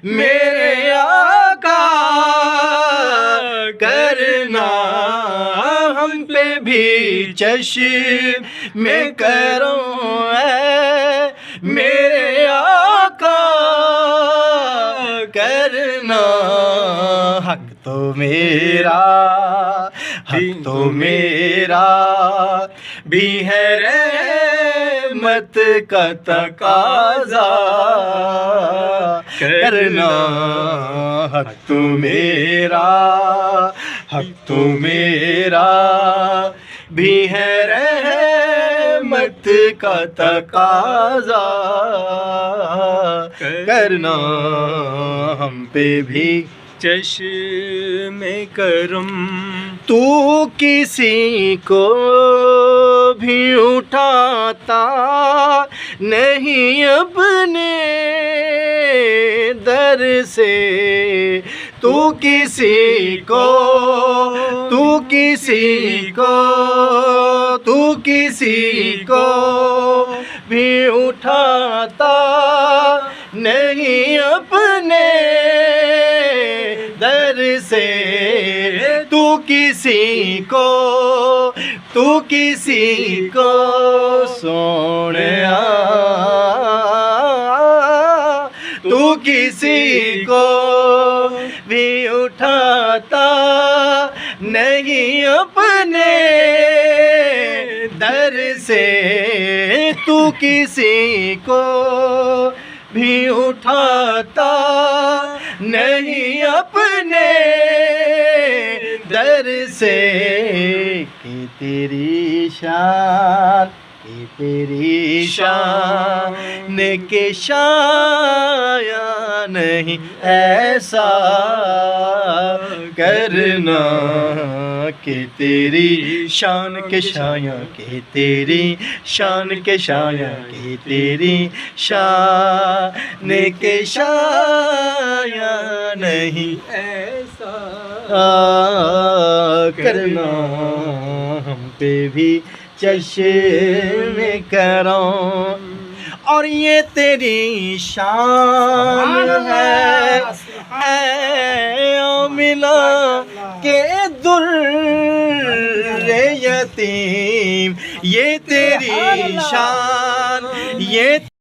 میرے آقا کرنا ہم پہ بھی چشم کرم ہے میرے آقا کرنا حق تو میرا حق تو میرا بھی ہے رحمت کا تقاضا کرنا حق تو میرا حق تو میرا بھی ہے رحمت کا تقاضا کرنا ہم پہ بھی چشم کرم تو کسی کو بھی اٹھاتا نہیں اپنے در سے تو کسی کو بھی اٹھاتا نہیں اپنے در سے تو کسی کو سونیا تو کسی کو بھی اٹھاتا نہیں اپنے در سے تو کسی کو بھی اٹھاتا نہیں اپنے در سے کہ تیری شان کے شایا نہیں ایسا کرنا کہ تیری شان کے شایا کہ تیری شان کے شایا کہ تیری شان کے شایا نہیں ایسا کرنا ہم پہ بھی چشم کرم اور یہ تیری شان ہے اے آمنہ کے در یتیم یہ تیری شان یہ